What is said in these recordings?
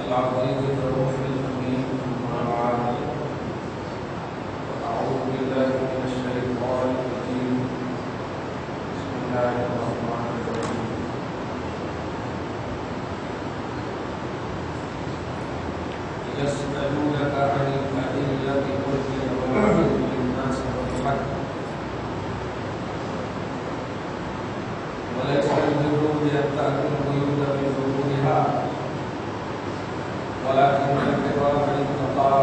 العزيز الرؤوف الحكيم أما بعد أعوذ بالله من الشيطان الرجيم بسم الله الرحمن الرحيم يسألونك عن الأهلة قل هي مواقيت للناس والحج وليس البر بأن تأتوا البيوت من ظهورها ولكن البر من اتقى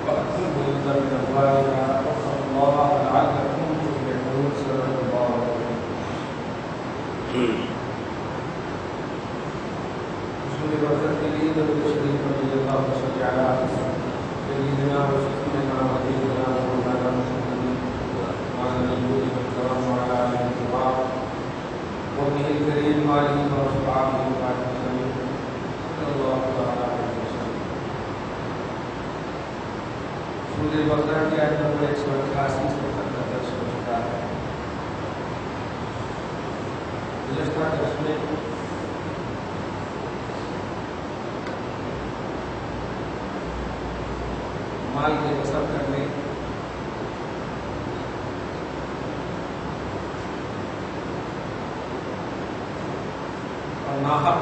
وأتوا البيوت من أبوابها واتقوا الله لعلكم تفلحون. صدق الله العظيم. رسول برکت کے لیے درود شریف رضی اللہ صلی علی سیدنا و شفیعنا و حبیبنا مولانا محمد وعلى آله وصحبه وعلى آله وصحبه الكريم وعلى آله وصحبه أجمعين. صلى الله تعالى عليه وسلم. سورہ بقرہ کی آیت نمبر 188 سے تک درس ہو چکا ہے. گزشتہ درس میں مال کے نصب کرنے اور ناحق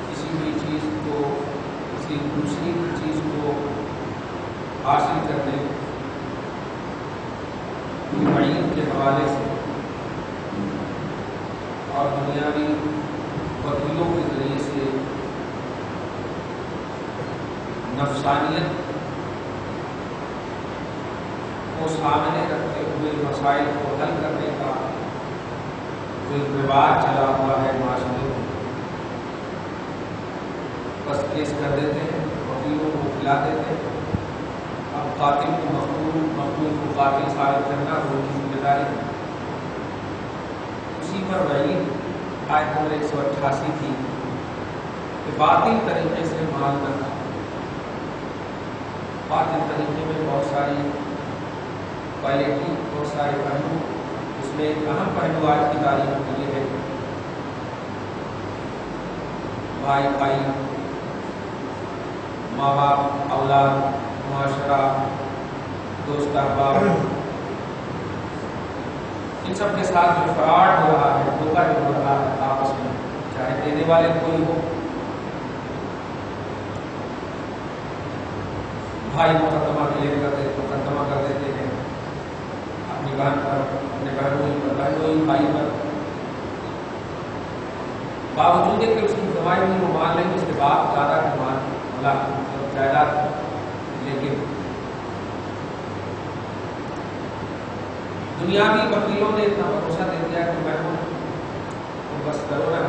کسی بھی چیز کو کسی دوسری چیز کو حاصل کرنے کی وعید کے حوالے سے اور دنیاوی وکیلوں کے ذریعے سے نفسانیت کو سامنے رکھتے ہوئے مسائل کو حل کرنے کا جو رواج چلا ہوا ہے معاشرے میں، بس کیس کر دیتے ہیں، وکیلوں کو کھلا دیتے ہیں. اب قاتل کو مقتول، مقتول کو قاتل ثابت کرنا وہ کی ذمہ داری ہے. اسی پر وعید آیت نمبر 188 تھی کہ باطل طریقے سے مال نہ کھاؤ. باطل طریقے میں بہت ساری کوالٹی، بہت سارے پہلو. اس میں ایک اہم پہلو آج کی تاریخ میں یہ ہے بھائی بھائی، ماں باپ، اولاد، معاشرہ، دوست احباب، ان سب کے ساتھ جو فراڈ ہو رہا ہے، دھوکہ جو ہو رہا ہے آپس میں، چاہے دینے والے کوئی ہو. بھائی مقدمہ کلیئر کر دیتے ہیں اپنی بہن پر، اپنے بہنوئی پر، بہنوئی بھائی پر، باوجود کہ اس کی کمائی ہوئی وہ مان لیں گے اس کے بعد زیادہ کمان جائیداد. لیکن دنیاوی وکیلوں نے اتنا بھروسہ دے دیا کہ بہنوں تو بس کرو نا،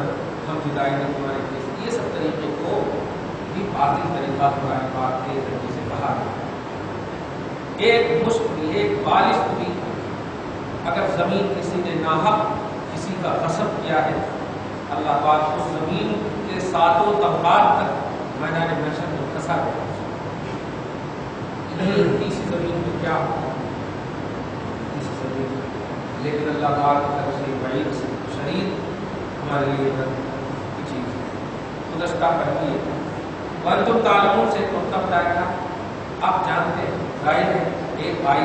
ہم جدائی نہیں تمہارے کیس. یہ سب طریقے کو بھی باطل طریقہ قرآن پاک کے ذریعے سے کہا گیا. ایک مشت بھی، ایک بالش بھی اگر زمین کسی نے ناحق کسی کا غصب کیا ہے، اللہ پاک اس زمین کے ساتوں طبقات تک میدان محشر میں پھنسا گیا. تیسری زمین میں کیا ہوگا؟ تیسری زمین، لیکن اللہ پاک کی طرف سے وعید شدید ہمارے لیے کی چیز ہے. گزشتہ پہلو یہ وَأَنْتُمْ تَعْلَمُونَ سے تو تب بتایا تھا آپ جانتے ہیں. ظاہر ہے ایک بھائی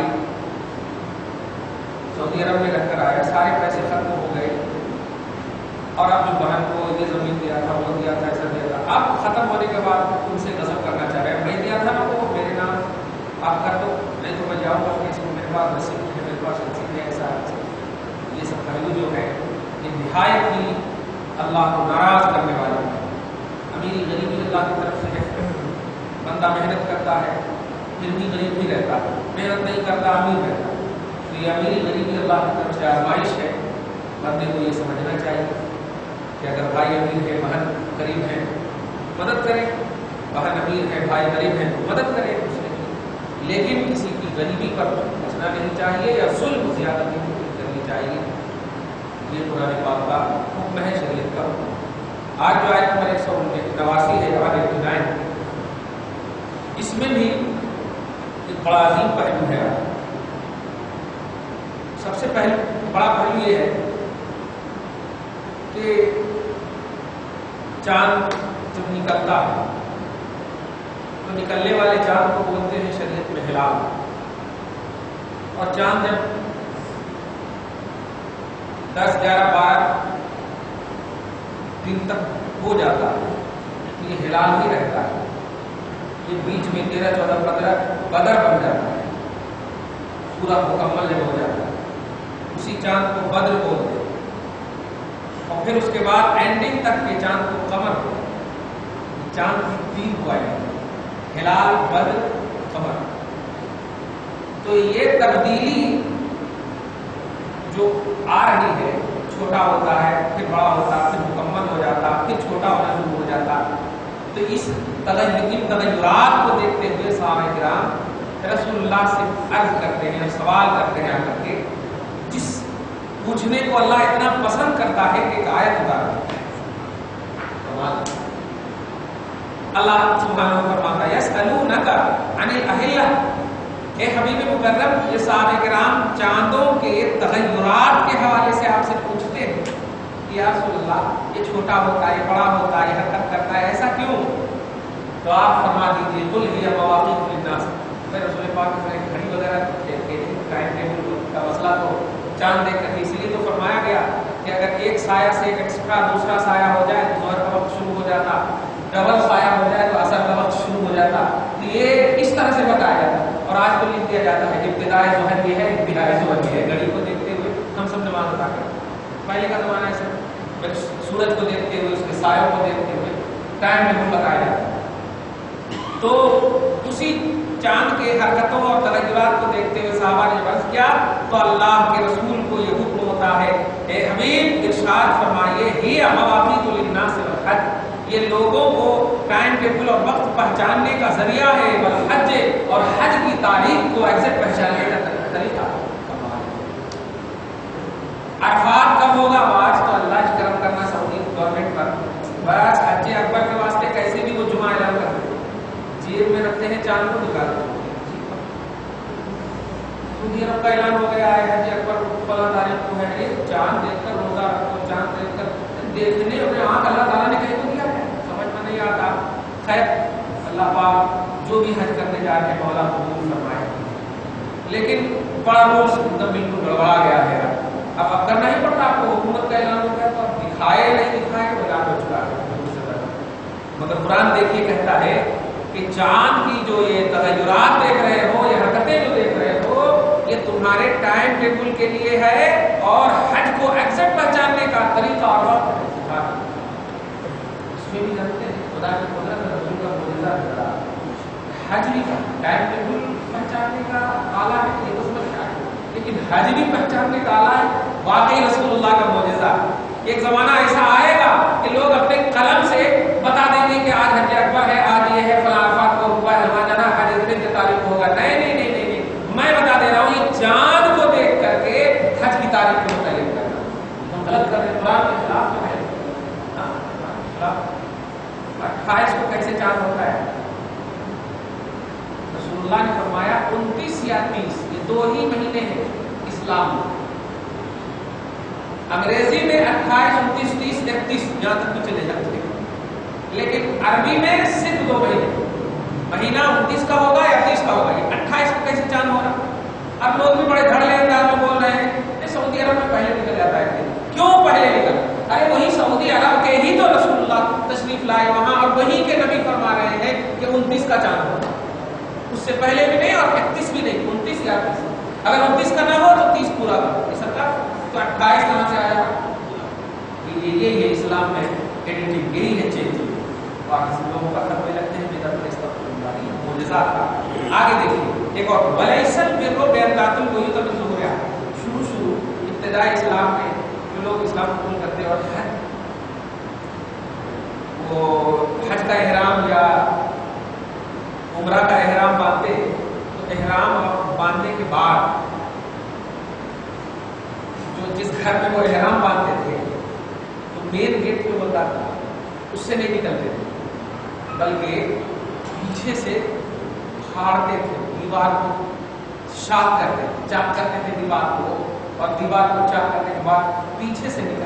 سعودی عرب میں رہ کر آیا، سارے پیسے ختم ہو گئے، اور اب جو بہن کو یہ زمین دیا تھا، وہ دیا تھا، ایسا دیا تھا، اب ختم ہونے کے بعد ان سے غصب کرنا چاہ رہے ہیں. میں دیا تھا نا وہ میرے نام آپ کر دو، نہیں تو میں جاؤں گا کہ اس کو میرے پاس رسید ہے، میرے پاس رسید ہے، ایسا. یہ سب پہلو جو ہے یہ نہایت ہی اللہ کو ناراض کرنے والا ہے. امیر غریبی اللہ کی طرف سے ہے. بندہ محنت کرتا ہے پھر بھی غریب بھی رہتا ہے، محنت نہیں کرتا امیر رہتا ہے. تو یہ امیری غریبی اللہ کی طرف سے آزمائش ہے. بندے کو یہ سمجھنا چاہیے کہ اگر بھائی امیر ہے، بہن غریب ہے، مدد کرے. بہن امیر ہے، بھائی غریب ہے، مدد کرے دوسرے کی. لیکن کسی کی غریبی پر بچنا نہیں چاہیے یا ظلم زیادہ نہیں کرنی چاہیے. یہ قرآن پاک کا حکم ہے، شریعت کا حکم. آج جو آیت نمبر 189 ہے، 189، اس میں بھی ایک بڑا عظیم پہلو ہے. سب سے پہلے بڑا پہلو یہ ہے کہ چاند جب نکلتا ہے تو نکلنے والے چاند کو بولتے ہیں شریعت میں ہلال، اور چاند جب 10 11 12 دن تک ہو جاتا ہے تو یہ ہلال ہی رہتا ہے، یہ بیچ میں 13 14 15 بدر بن جاتا ہے، پورا مکمل جب ہو جاتا ہے اسی چاند کو بدر بولتے ہیں، اور پھر اس کے بعد اینڈنگ تک کے چاند کو قمر بولتے ہیں۔ چاند کی 3 ہوا ہے، ہلال، بدر، قمر۔ تو یہ تبدیلی جو آ رہی ہے، چھوٹا ہوتا ہے پھر بڑا ہوتا پھر مکمل ہو جاتا پھر چھوٹا ہونا شروع ہو جاتا، تو اس تغیرات کو دیکھتے ہوئے صحابہ کرام رسول اللہ سے عرض کرتے ہیں، سوال کرتے ہیں آ کر کے، جس پوچھنے کو اللہ اتنا پسند کرتا ہے کہ ایک آیت اتارتا ہے۔ اللہ سبحانہ و فرماتا ہے یسألونک عن الأہلہ، اے حبیب مکرم یہ صحابہ کرام چاندوں کے تغیرات کے حوالے سے آپ سے پوچھتے ہیں کہ یا رسول اللہ یہ چھوٹا ہوتا ہے، یہ بڑا ہوتا ہے، یہ حرکت کرتا ہے، ایسا کیوں؟ تو آپ فرما دیجیے قل ہی مواقیت للناس، میں رسول پاک نے گھڑی وغیرہ ٹائم ٹیبل کا مسئلہ تو چاند دیکھ کر اسی لیے تو فرمایا گیا کہ اگر ایک سایہ سے ایکسٹرا دوسرا سایہ ہو جائے تو ظہر کا وقت شروع ہو جاتا، ڈبل سایہ ہو جائے تو عصر کا وقت شروع ہو جاتا، تو یہ اس طرح سے بتایا جاتا ہے۔ اور آج تو لکھ دیا جاتا ہے ابتدائے ظہر یہ ہے، انتہائی ظہر یہ ہے، گھڑی کو دیکھتے ہوئے ہم سب نماز ادا کرتے ہیں۔ پہلے کا زمانہ ایسا سورج کو دیکھتے ہوئے اس کے سایوں کو دیکھتے ہوئے ٹائم ٹیبل بتایا جاتا ہے۔ تو اسی چاند کے حرکتوں اور تغیرات کو دیکھتے ہوئے صحابہ نے عرض کیا تو اللہ کے رسول کو یہ حکم ہوتا ہے، اے حبیب ارشاد فرمائیے ہی مواقیت للناس والحج، یہ لوگوں کو ٹائم ٹیبل اور وقت پہچاننے کا ذریعہ ہے، والحج اور حج کی تاریخ کو ایگزیکٹ پہچاننے کا طریقہ۔ عرفات کب ہوگا؟ آج تو اللہ کرم کرنا سعودی گورنمنٹ پر، بس حج اکبر کے واسطے کیسے بھی وہ جمعہ اعلان کر دیتے، جیب میں رکھتے ہیں چاند کو نکالتے ہیں۔ سعودی عرب کا اعلان ہو گیا ہے حج اکبر فلاں تاریخ کو ہے، چاند دیکھ کر روزہ رکھو، چاند دیکھ کر دیکھنے اپنے آنکھ اللہ تعالیٰ نے کہیں تو دیا ہے، سمجھ میں نہیں آتا۔ خیر اللہ پاک جو بھی حج کرنے جا رہے ہیں مولا قبول فرمائے، لیکن بڑا رولس بالکل گڑبڑا گیا ہے، اب کرنا ہی پڑتا آپ کو، حکومت کا اعلان ہو گیا تو اب دکھائے نہیں دکھائے وہ اعلان ہو چکا ہے۔ مگر قرآن دیکھیے کہتا ہے کہ چاند کی جو یہ تغیرات دیکھ رہے ہو، یہ حرکتیں جو دیکھ رہے ہو، یہ تمہارے ٹائم ٹیبل کے لیے ہے اور حج کو ایگزیکٹ پہچاننے کا طریقہ اور وقت ہے۔ اس میں بھی جانتے ہیں خدا کی قدرت رسول کا معجزہ ہے، حج بھی کا ٹائم ٹیبل پہچاننے کا آلہ ہے، یہ تو سمجھ میں آئے، لیکن حج بھی پہچاننے کا آلہ ہے، واقعی رسول اللہ کا معجزہ۔ ایک زمانہ ایسا آئے گا کہ لوگ اپنے قلم سے بتا دیں گے کہ آج حج اکبر ہے، آج یہ ہے، فلاں عرفات کو ہوا ہے، وہاں جانا حج اتنے تاریخ ہوگا۔ نہیں نہیں نہیں نہیں نہیں، میں بتا دے رہا ہوں یہ چاند کو دیکھ کر کے حج کی تاریخ کو متعین کرنا ہم غلط کر رہے ہیں، قرآن کے خلاف جو ہے۔ 28 کو کیسے چاند ہوتا ہے؟ رسول اللہ نے فرمایا 29 یا 30، یہ 2 ہی مہینے ہیں اسلام میں۔ انگریزی میں 28 29 30 31 جہاں تک بھی چلے جاتے ہیں، لیکن عربی میں صرف 2 مہینے، مہینہ 29 کا ہوگا یا 30 کا ہوگا، یہ 28 کو کیسے چاند ہو رہا؟ اب لوگ بھی بڑے دھڑلے انداز میں بول رہے ہیں کہ سعودی عرب میں پہلے نکل جاتا ہے۔ کیوں پہلے نکل؟ ارے وہی سعودی عرب کے ہی تو رسول اللہ تشریف لائے وہاں، اور وہی کے نبی فرما رہے ہیں کہ 29 کا چاند ہوگا، اس سے پہلے بھی نہیں اور 31 بھی نہیں، 29 یا 30۔ اگر 29 کا نہ ہو تو 30 پورا کرو، سرکار تو 28 کہاں سے آیا؟ یہی ہے اسلام میں ایڈیٹنگ، یہی ہے چینج۔ باقی لوگوں کا کرنے لگتے ہیں بدعت استغفار اللہ معجزات کا۔ آگے دیکھیے ایک اور ولیسل برو بیرکات البیوت بالظہور، شروع ابتدائی اسلام میں جو لوگ اسلام قبول کرتے اور وہ حج کا احرام یا عمرہ کا احرام باندھتے، تو احرام باندھنے کے بعد جو جس گھر میں وہ احرام باندھتے تھے تو مین گیٹ جو ہوتا تھا اس سے نہیں نکلتے تھے، بلکہ پیچھے سے پھاڑتے تھے، دیوار کو شاک کرتے تھے، چاک کرتے تھے دیوار کو، اور دیوار کو چاک کرنے کے بعد پیچھے سے نکلتے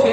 6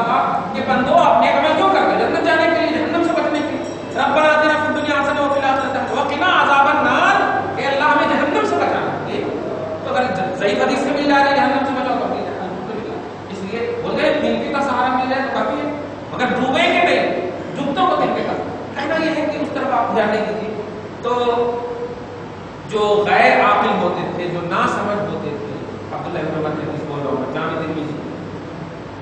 اللہ کہا کہ بندو آپ نیک عمل کیوں کر رہے؟ جنت جانے کے لیے، جہنم سے بچنے کے لیے. ربنا آتنا فی الدنیا حسنہ وفی الآخرۃ حسنہ وقنا عذاب النار. کہ اللہ ہمیں جہنم سے بچانا. تو اگر ضعیف حدیث سے مل جا رہی ہے جہنم سے بچاؤ تو مل جائے الحمدللہ. اس لیے بول گئے تنکے کا سہارا مل جائے تو کافی ہے، مگر ڈوبیں گے نہیں، ڈوبتوں کو تنکے کا. کہنا یہ ہے کہ اس طرف آپ دھیان نہیں دیجیے. تو جو غیر عاقل ہوتے تھے، جو نا سمجھ ہوتے تھے، عبداللہ ابن عمر نے بول رہا ہوں جامع ترمذی،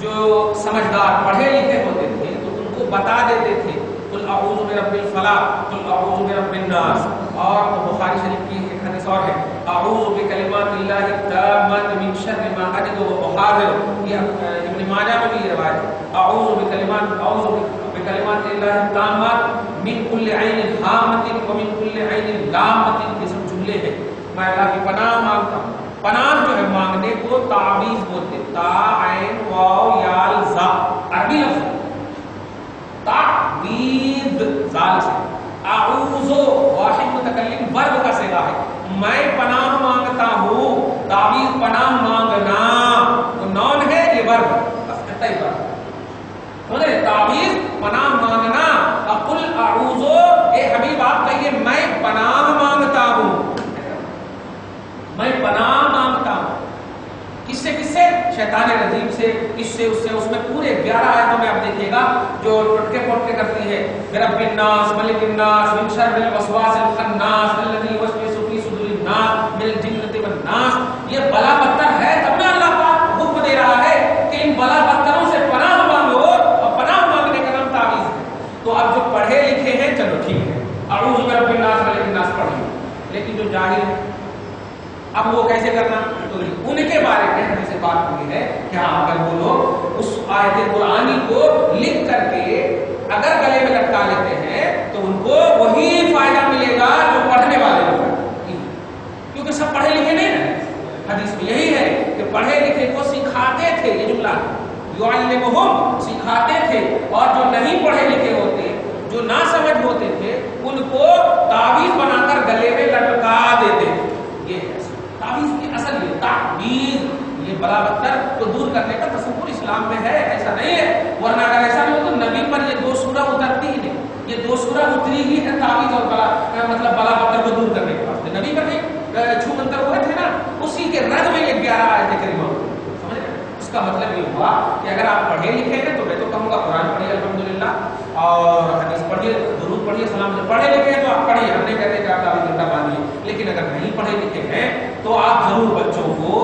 جو سمجھدار پڑھے لکھے ہوتے تھے تو ان کو بتا دیتے تھے قل اعوذ برب الفلق، قل اعوذ برب الناس. اور بخاری شریف کی ایک حدیث اور ہے اعوذ بکلمات اللہ التامات من شر ما اجد واحاذر. یہ ابن ماجہ میں بھی یہ روایت ہے اعوذ بکلمات اللہ التامات من کل عین ہامۃ ومن کل عین لامۃ. یہ سب جملے ہیں. میں اللہ کی پناہ مانگتا ہوں. پناہ جو ہے مانگنے کو تعویذ بولتے ہیں. تا عین واو یا زا عربی لفظ تعویذ زال سے. اعوذ واحد متکلم ورب کا صیغہ ہے. میں پناہ مانگتا ہوں. تعویذ پناہ مانگنا تو نون ہے، یہ ورب بس کہتا ہی ورب. تعویذ پناہ مانگنا. قل اعوذ، اے حبیب آپ کہیے میں پناہ مانگتا ہوں. میں پناہ مانگتا ہوں. کس سے؟ کس سے؟ شیطان رجیم سے. اس سے اس سے. اس میں پورے 11 آیتوں میں آپ دیکھیے گا جو ٹوٹکے پوٹکے کرتی ہے. برب الناس ملک الناس من شر الوسواس الخناس الذی یوسوس فی صدور الناس من الجنۃ والناس. یہ بلا بدتر ہے تب نہ اللہ پاک حکم دے رہا ہے کہ ان بلا بدتروں سے پناہ مانگو، اور پناہ مانگنے کا نام تعویذ ہے. تو اب جو پڑھے لکھے ہیں چلو ٹھیک ہے اعوذ برب الناس ملک الناس پڑھیں، لیکن جو جاہل ہے اب وہ کیسے کرنا؟ تو ان کے بارے میں حدیث پاک میں ہے کہ ہاں اگر وہ لوگ اس آیت قرآنی کو لکھ کر کے اگر گلے میں لٹکا لیتے ہیں تو ان کو وہی فائدہ ملے گا جو پڑھنے والے لوگ ہیں، کیونکہ سب پڑھے لکھے نہیں ہیں. حدیث میں یہی ہے کہ پڑھے لکھے کو سکھاتے تھے. یہ جملہ یعلمہم سکھاتے تھے، اور جو نہیں پڑھے لکھے ہوتے، جو نا سمجھ ہوتے تھے، ان کو تعویذ بنا کر گلے میں لٹکا دیتے تھے. یہ ہے تعویذ کی اصل. یہ تعویذ یہ بلا بدتر کو دور کرنے کا تصور اسلام میں ہے، ایسا نہیں ہے. ورنہ اگر ایسا نہیں ہو تو نبی پر یہ 2 سورہ اترتی ہی نہیں. یہ 2 سورہ اتری ہی ہے تعویذ اور مطلب بلا بدتر کو دور کرنے کے واسطے. نبی پر نہیں چھو منتر ہوئے تھے نا، اسی کے رد میں یہ 11 آیتیں کریمہ. سمجھ رہے؟ اس کا مطلب یہ ہوا کہ اگر آپ پڑھے لکھے ہیں تو میں تو کہوں گا قرآن پڑھیے الحمدللہ، اور حدیث پڑھیے، درود پڑھیے، سلام. سے پڑھے لکھے ہیں تو آپ پڑھیے، ہم نہیں کہتے کہ آپ تعویذ گھنٹہ باندھیے. لیکن اگر نہیں پڑھے لکھے ہیں تو آپ ضرور بچوں کو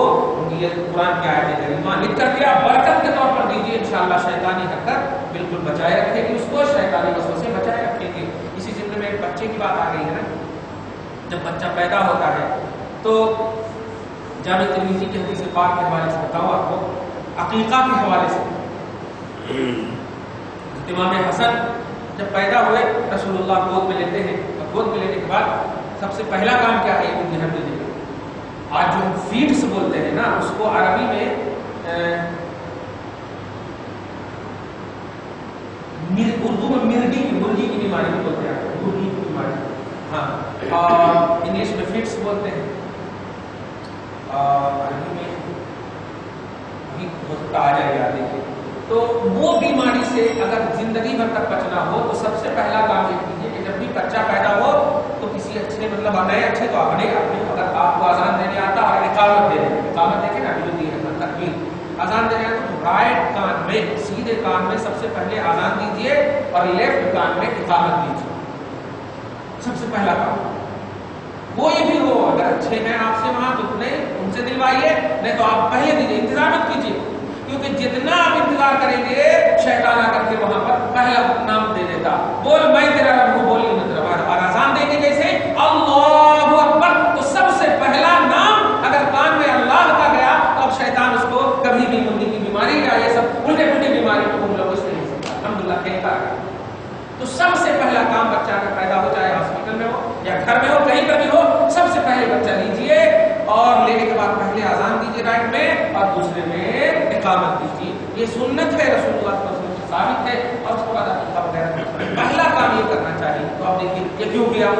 یہ قرآن کی آیت کریمہ لکھ کر کے آپ برکت کے طور پر دیجیے. انشاءاللہ شیطانی حرکت بالکل بچائے رکھے گی اس کو، شیطانی وسوسے بچائے رکھے گی. اسی ضمن میں ایک بچے کی بات آ گئی ہے نا. جب بچہ پیدا ہوتا ہے تو جامع ترمذی کی حدیث پاک کے حوالے سے بتاؤں آپ کو، عقیقہ کے حوالے سے امام حسن جب پیدا ہوئے رسول اللہ گود میں لیتے ہیں، اور گود میں لینے کے بعد سب سے پہلا کام کیا ہے یہ دھیان دیجیے. آج جو فیڈس بولتے ہیں نا، اس کو عربی میں اردو میں مرغی کی بیماری بھی بولتے ہیں. مرغی کی بیماری، ہاں. اور انگلش میں فیڈس بولتے ہیں، اور عربی میں ابھی بہت آ جائے گا. دیکھیے تو وہ بیماری سے اگر زندگی بھر تک بچنا ہو تو سب سے پہلا کام یہ کیجیے کہ جب بھی بچہ پیدا ہو تو کسی اچھے مطلب نئے اچھے تو اپنے اگر آپ کو اذان دینے آتا اور اقامت دینے، اقامت دیکھیں نا جو دی ہے تکبیر، اذان دینے آتا تو رائٹ کان میں، سیدھے کان میں سب سے پہلے اذان دیجیے اور لیفٹ کان میں اقامت دیجیے. سب سے پہلا کام کوئی بھی ہو، اگر اچھے ہیں آپ سے وہاں تو نہیں ان سے دلوائیے، نہیں تو آپ پہلے دیجیے، انتظار مت کیجیے. کیونکہ جتنا آپ انتظار کریں گے شیطان آ کر کے وہاں پر پہلا نام دے دیتا. بول میں تیرا رب ہوں، بولی میں تیرا رب. اور آزان دیں گے جیسے اللہ اکبر تو سب سے پہلا نام اگر کان میں اللہ کا گیا تو اب شیطان اس کو کبھی بھی مندی کی بیماری یا یہ سب الٹے پلٹی بیماری کو ہم لوگ اس نہیں سکتا. الحمدللہ کھیلتا ہے. تو سب سے پہلا کام بچہ اگر پیدا ہو جائے، ہاسپٹل میں ہو یا گھر میں ہو، کہیں پر بھی ہو، سب سے پہلے بچہ لیجیے اور لینے کے بعد پہلے اذان دیجیے رائٹ میں اور دوسرے میں اقامت دیجیے. یہ سنت ہے رسول اللہ صلی اللہ علیہ وسلم سے ثابت ہے. اور اس کے بعد عقیقہ وغیرہ پہلا کام یہ کرنا چاہیے. تو آپ دیکھیے یہ کیوں کیا؟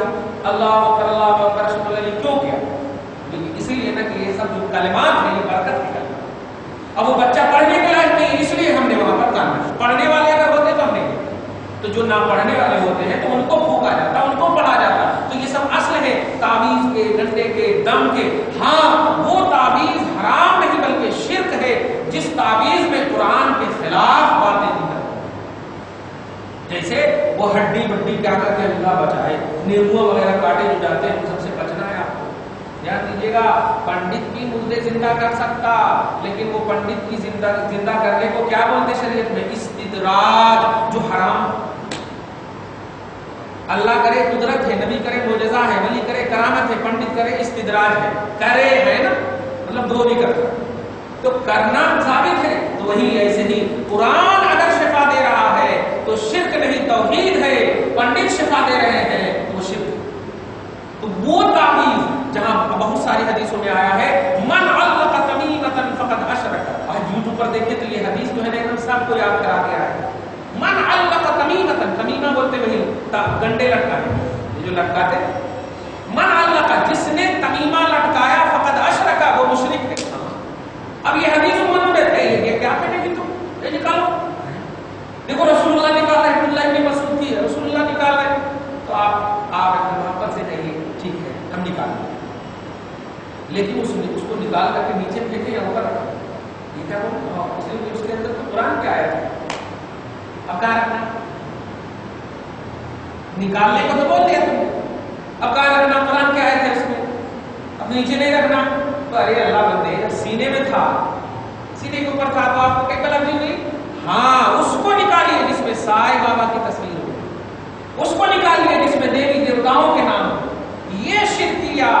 اللہ اکبر رسول اللہ یہ کیوں کیا؟ اسی لیے نا کہ یہ سب جو کلمات ہیں یہ برکت کے کلمات. اب وہ بچہ پڑھنے کے لائق نہیں، اس لیے ہم نے وہاں پر کام جو نہ پڑھنے والے ہوتے ہیں تو ان کو پھونکا جاتا، ان کو پڑھا جاتا. تو یہ سب اصل ہے تعویذ کے، ڈنڈے کے، دم کے. ہاں وہ تعویذ حرام نہیں بلکہ شرک ہے جس تعویذ میں قرآن کے خلاف باتیں دی جاتی ہیں. جیسے وہ ہڈی بڈی کیا کر کے اللہ بچائے، نیبو وغیرہ کاٹے جو جاتے ہیں ان سب سے بچنا ہے. آپ کو یاد دیجیے گا، پنڈت کی مردے زندہ کر سکتا، لیکن وہ پنڈت کی زندہ کرنے کو کیا بولتے شریعت میں؟ استدراج، جو حرام. اللہ کرے قدرت ہے، نبی کرے معجزہ ہے، ولی کرے کرامت ہے، پنڈت کرے استدراج ہے. کرے ہے نا، مطلب دو بھی کرتا، تو کرنا ثابت ہے. تو وہی ایسے ہی قرآن اگر شفا دے رہا ہے تو شرک نہیں توحید ہے. پنڈت شفا دے رہے ہیں تو وہ شرک. تو وہ تعویذ جہاں بہت ساری حدیثوں میں آیا ہے من علق تمیمۃ فقد اشرک. آج یوٹیوب پر دیکھیں تو یہ حدیث جو ہے نا سب کو یاد کرا دیا ہے. من علق تمیمۃ، تمیمہ بولتے وہی گنڈے لٹکاتے، یہ جو لٹکاتے. من علق، جس نے تمیمہ لٹکایا، فقد اشرک، وہ مشرک ہے. اب یہ حدیث موجود ہے، یہ کیا کہنے گی تم؟ یہ نکالو. دیکھو رسول اللہ نکال رہے ہیں، عبداللہ ابن مسعود تھی، رسول اللہ نکال رہے ہیں، تو آپ محبت سے کہیے ٹھیک ہے ہم نکال لیں، لیکن اس کو نکال کر کے نیچے پھینکے یا اوپر رکھا. یہ کیا بولتے؟ اس کے اندر تو قرآن کیا آیا ہے؟ اب کہاں رکھنا؟ نکالنے کو تو بول دیا تم نے، اب کہاں رکھنا؟ قرآن کیا آیا تھا اس میں؟ اب نیچے نہیں رکھنا. تو ارے اللہ بندے، جب سینے میں تھا، سینے کے اوپر تھا، تو آپ کو کیا غلطی ہوئی؟ ہاں اس کو نکالیے جس میں سائے بابا کی تصویر ہو، اس کو نکالیے جس میں دیوی دیوتاؤں کے نام ہو. یہ شرکیہ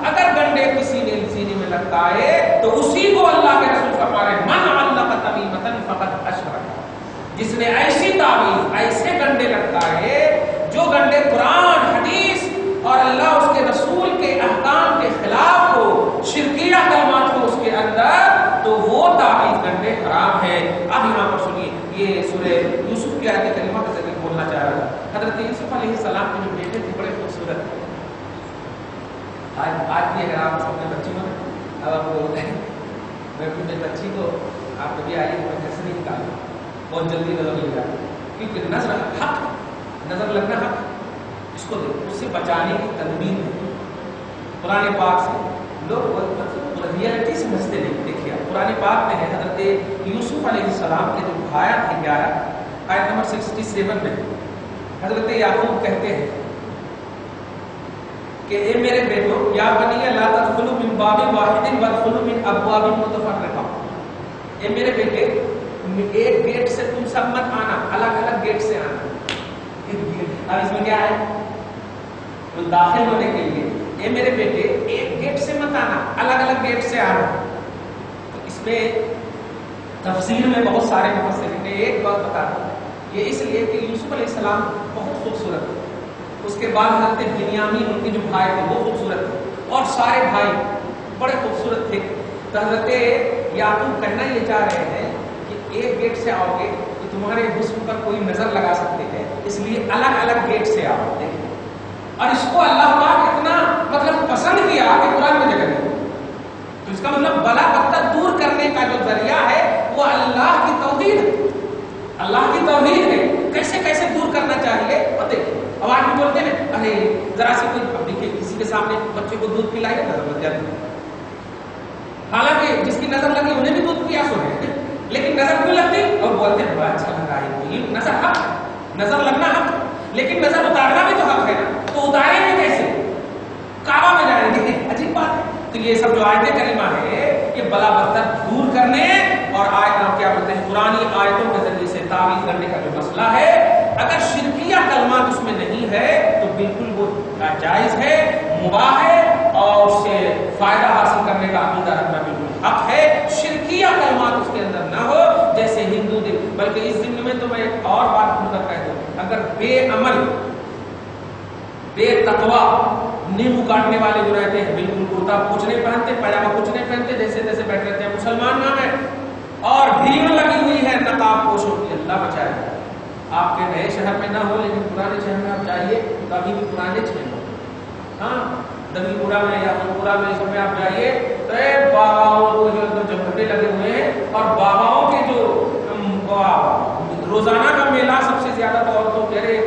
اگر گنڈے کسی نے سینے میں لٹکائے تو اسی کو اللہ کے رسول فرما رہے من علق تمیمۃ فقد اشرک. جس نے ایسی تعویذ، ایسے گنڈے لٹکائے جو گنڈے قرآن، حدیث اور اللہ اس کے رسول کے احکام کے خلاف ہو، شرکیہ کلمات ہو اس کے اندر، تو وہ تعویذ گنڈے حرام ہے. اب یہاں پر سنیے، یہ سورہ یوسف کی آیت کریمہ کا ذکر بولنا چاہ رہا تھا. حضرت یوسف علیہ السلام کے جو بیٹے تھے بڑے خوبصورت. آج بھی اگر آپ اپنے بچی کو، اب آپ کو میں اپنے بچی کو آپ کبھی آئیے تو گھر سے نہیں نکالوں، بہت جلدی نظر لگ جاتا ہے، کیونکہ نظر حق، نظر لگنا حق. اس کو دیکھو، اس سے بچانے کی تدبیر ہے. قرآن پاک سے لوگ ریئلٹی سمجھتے نہیں. دیکھیے قرآن پاک میں ہے حضرت یوسف علیہ السلام کے جو بھائی تھے 11 آیت نمبر 67 میں حضرت یعقوب کہتے ہیں کہ اے میرے بیٹو، یا بنی لا تدخلوا من باب واحد وادخلوا من ابواب متفرقہ. اے میرے بیٹے، ایک گیٹ سے تم سب مت آنا، الگ الگ گیٹ سے آنا. اب اس میں کیا ہے؟ تو داخل ہونے کے لیے اے میرے بیٹے ایک گیٹ سے مت آنا، الگ الگ گیٹ سے آنا. تو اس میں تفسیر میں بہت سارے مفسرین نے ایک بات بتا دی، یہ اس لیے کہ یوسف علیہ السلام بہت خوبصورت تھے. اس کے بعد حضرت بنیامین، ان کے جو بھائی تھے وہ خوبصورت تھے، اور سارے بھائی بڑے خوبصورت تھے. تو حضرت یعقوب کہنا یہ چاہ رہے ہیں کہ ایک گیٹ سے آؤ گے تو تمہارے حسن پر کوئی نظر لگا سکتے ہیں، اس لیے الگ الگ گیٹ سے آؤ. دیکھیں، اور اس کو اللہ پاک اتنا مطلب پسند کیا کہ قرآن میں جگہ دی. تو اس کا مطلب بلا بدتر دور کرنے کا جو ذریعہ ہے وہ اللہ کی توحید ہے، اللہ کی توحید ہے. کیسے کیسے دور کرنا چاہیے اور دیکھیں. اب آج بھی بولتے ہیں ارے ذرا سی کوئی، اب دیکھیے کسی کے سامنے بچے کو دودھ پلائے نظر لگ جاتی ہے، حالانکہ جس کی نظر لگی انہیں بھی دودھ پیا سو ہے، لیکن نظر کیوں لگتی؟ اور بولتے ہیں بڑا اچھا لگ رہا ہے. یہ نظر حق ہے، نظر لگنا حق ہے، لیکن نظر اتارنا بھی تو حق ہے نا. تو اتاریں گے کیسے؟ کعبہ میں جائیں گے، عجیب بات ہے. تو یہ سب جو آیت کریمہ ہے یہ بلا بدتر دور کرنے اور کیا بولتے ہیں قرآنی آیتوں کے ذریعے سے تعویذ کرنے کا جو مسئلہ ہے، اگر شرکیہ کلمات اس میں نہیں ہے تو بالکل وہ جائز ہے، مباح ہے، اور اس سے فائدہ حاصل کرنے کا عقیدہ رکھنا بالکل حق ہے. شرکیہ کلمات اس کے اندر نہ ہو، جیسے ہندو دن. بلکہ اس دن میں تو میں ایک اور بات کھل کر کہہ دوں، اگر بے عمل، بے تقوی، نیمبو کاٹنے والے جو رہتے ہیں، بالکل کرتا کچھ نہیں پہنتے، پاجامہ کچھ نہیں پہنتے، جیسے جیسے بیٹھ رہتے ہیں، مسلمان نام ہے، اور بھیڑ لگی ہوئی ہے نقاب پوشوں کی. اللہ بچائے. آپ کے نئے شہر میں نہ ہو لیکن پرانے شہر میں آپ جائیے تو ابھی بھی پرانے چھ ہو. ہاں دبی پورا میں یا پورا میں اس میں آپ جائیے تو باباؤں کو جو جھنڈے لگے ہوئے ہیں، اور باباؤں کے جو روزانہ کا میلہ سب سے زیادہ تو عورتوں کہہ رہے